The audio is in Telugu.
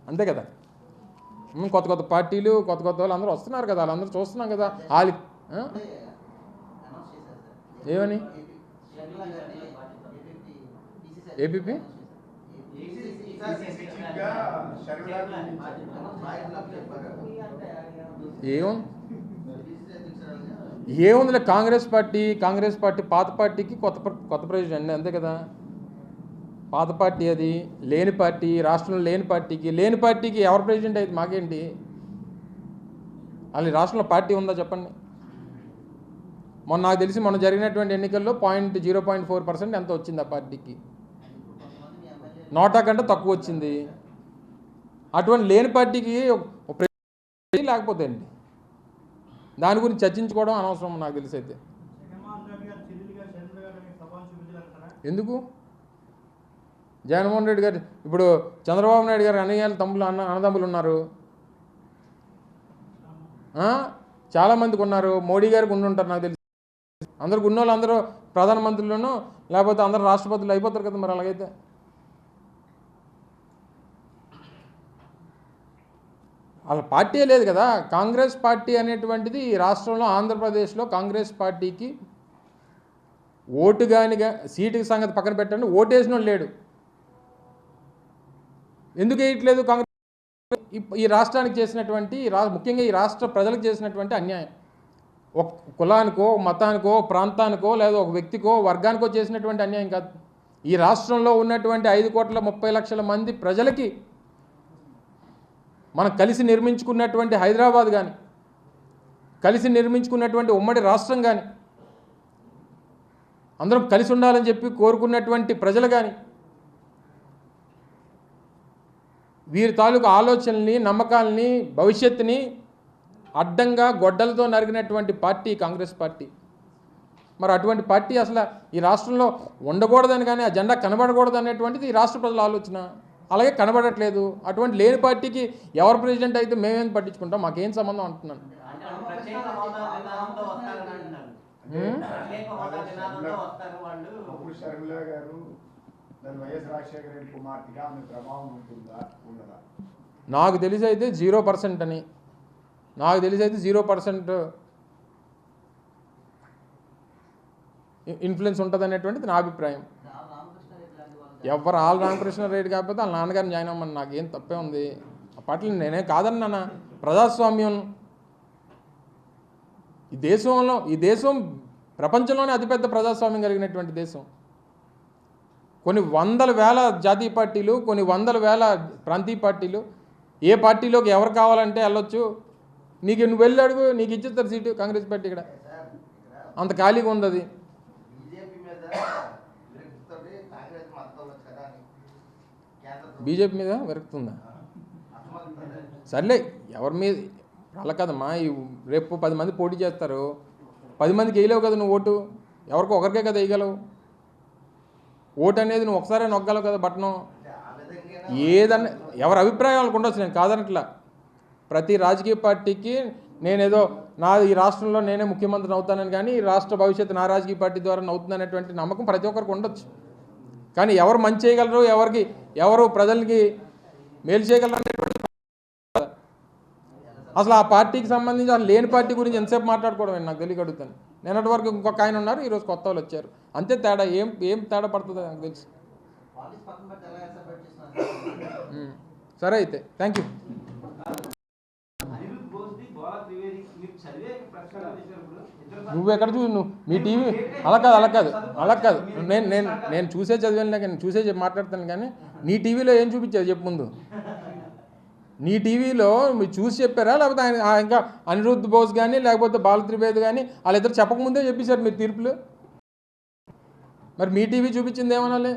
అంతే కదా. కొత్త కొత్త పార్టీలు కొత్త కొత్త వాళ్ళు అందరూ వస్తున్నారు కదా, వాళ్ళందరూ చూస్తున్నాం కదా. వాళ్ళు ఏమని ఏపీపీ ఏముందిలే, కాంగ్రెస్ పార్టీ పాత పార్టీకి కొత్త ప్రెసిడెంట్ అంతే కదా. పాత పార్టీ అది, లేని పార్టీ, రాష్ట్రంలో లేని పార్టీకి ఎవరు ప్రెసిడెంట్ అయితే మాకేంటి? అది రాష్ట్రంలో పార్టీ ఉందా చెప్పండి. నాకు తెలిసి మొన్న జరిగినటువంటి ఎన్నికల్లో 0.4% ఎంత వచ్చింది ఆ పార్టీకి, నోటా కంటే తక్కువ వచ్చింది. అటువంటి లేని పార్టీకి లేకపోతే అండి దాని గురించి చర్చించుకోవడం అనవసరం నాకు తెలిసి. అయితే ఎందుకు జగన్మోహన్ రెడ్డి గారు ఇప్పుడు చంద్రబాబు నాయుడు గారు అన్నదమ్ములు ఉన్నారు, చాలామందికి ఉన్నారు. మోడీ గారికి ఉండుంటారు నాకు తెలిసి. అందరికి ఉన్న వాళ్ళు అందరూ ప్రధానమంత్రులను లేకపోతే అందరూ రాష్ట్రపతులు అయిపోతారు కదా. మరి అలాగైతే వాళ్ళ పార్టీ లేదు కదా. కాంగ్రెస్ పార్టీ అనేటువంటిది ఈ రాష్ట్రంలో ఆంధ్రప్రదేశ్లో కాంగ్రెస్ పార్టీకి ఓటు కానిగా సీటు సంగతి పక్కన పెట్టండి, ఓటేసిన వాళ్ళు లేడు. ఎందుకు వేయట్లేదు? కాంగ్రెస్ ఈ రాష్ట్రానికి చేసినటువంటి ముఖ్యంగా ఈ రాష్ట్ర ప్రజలకు చేసినటువంటి అన్యాయం, ఒక కులానికో మతానికో ప్రాంతానికో లేదా ఒక వ్యక్తికో వర్గానికో చేసినటువంటి అన్యాయం కాదు. ఈ రాష్ట్రంలో ఉన్నటువంటి 5,30,00,000 మంది ప్రజలకి మనం కలిసి నిర్మించుకున్నటువంటి హైదరాబాద్ కానీ, కలిసి నిర్మించుకున్నటువంటి ఉమ్మడి రాష్ట్రం కానీ, అందరం కలిసి ఉండాలని చెప్పి కోరుకున్నటువంటి ప్రజలు కానీ, వీరి తాలూకు ఆలోచనల్ని నమ్మకాలని భవిష్యత్తుని అడ్డంగా గొడ్డలతో నరిగినటువంటి పార్టీ కాంగ్రెస్ పార్టీ. మరి అటువంటి పార్టీ అసలు ఈ రాష్ట్రంలో ఉండకూడదని కానీ ఆ జెండా కనబడకూడదు అనేటువంటిది ఈ రాష్ట్ర ప్రజల ఆలోచన. అలాగే కనబడట్లేదు. అటువంటి లేని పార్టీకి ఎవరు ప్రెసిడెంట్ అయితే మేమేం పట్టించుకుంటాం, మాకేం సంబంధం అంటున్నాను. నాకు తెలిసి అయితే 0% అని, నాకు తెలిసి అయితే 0% ఇన్ఫ్లుయెన్స్ ఉంటుంది అనేటువంటిది నా అభిప్రాయం. ఎవరు రామకృష్ణారెడ్డి కాకపోతే వాళ్ళ నాన్నగారిని జాయిన్ అవ్వమని నాకేం తప్పే ఉంది. ఆ పార్టీలు నేనే కాదన్నా. ప్రజాస్వామ్యం ఈ దేశం ప్రపంచంలోనే అతిపెద్ద ప్రజాస్వామ్యం కలిగినటువంటి దేశం. కొన్ని వందల వేల జాతీయ పార్టీలు, కొన్ని వందల వేల ప్రాంతీయ పార్టీలు, ఏ పార్టీలోకి ఎవరు కావాలంటే వెళ్ళొచ్చు. నువ్వు వెళ్ళి అడుగు, నీకు ఇచ్చేస్తారు సీటు. కాంగ్రెస్ పార్టీ ఇక్కడ అంత ఖాళీగా ఉంది. అది బీజేపీ మీద విరక్తుందా? సర్లే, ఎవరి మీద అలా కదమ్మా. రేపు 10 మంది పోటీ చేస్తారు, 10 మందికి వేయలేవు కదా నువ్వు ఓటు. ఎవరికో ఒకరికే కదా వేయగలవు. ఓటు అనేది నువ్వు ఒకసారి నొక్కగలవు కదా బటను. ఏదన్నా ఎవరి అభిప్రాయాలకు ఉండొచ్చు, నేను కాదనట్లా. ప్రతి రాజకీయ పార్టీకి నేనేదో ఈ రాష్ట్రంలో నేనే ముఖ్యమంత్రిని అవుతానని కానీ ఈ రాష్ట్ర భవిష్యత్తు నా రాజకీయ పార్టీ ద్వారా అవుతుందనేటువంటి నమ్మకం ప్రతి ఒక్కరికి ఉండొచ్చు. కానీ ఎవరు మంచి చేయగలరు, ఎవరు ప్రజలకి మేలు చేయగలరు అనేటువంటి అసలు ఆ పార్టీకి సంబంధించి అసలు లేని పార్టీ గురించి ఎంతసేపు మాట్లాడుకోవడం నాకు తెలియగలుగుతాను. నిన్నటి వరకు ఇంకొక ఆయన ఉన్నారు, ఈరోజు కొత్త వాళ్ళు వచ్చారు. అంతే తేడా. ఏం తేడా పడుతుంది నాకు తెలుసు. సరే అయితే థ్యాంక్ యూ. నువ్వెక్కడ నువ్వు మీ టీవీ అలా కాదు. నేను చూసే చదివాను కానీ చూసే మాట్లాడతాను కానీ నీ టీవీలో ఏం చూపించావు చెప్పు ముందు. నీ టీవీలో మీరు చూసి చెప్పారా లేకపోతే ఆయన ఇంకా అనిరుద్ధ్ బోస్ కానీ లేకపోతే బాల త్రివేది కానీ వాళ్ళిద్దరు చెప్పకముందే చెప్పేశారు మీరు తీర్పులు. మరి మీ టీవీ చూపించింది ఏమనాలి?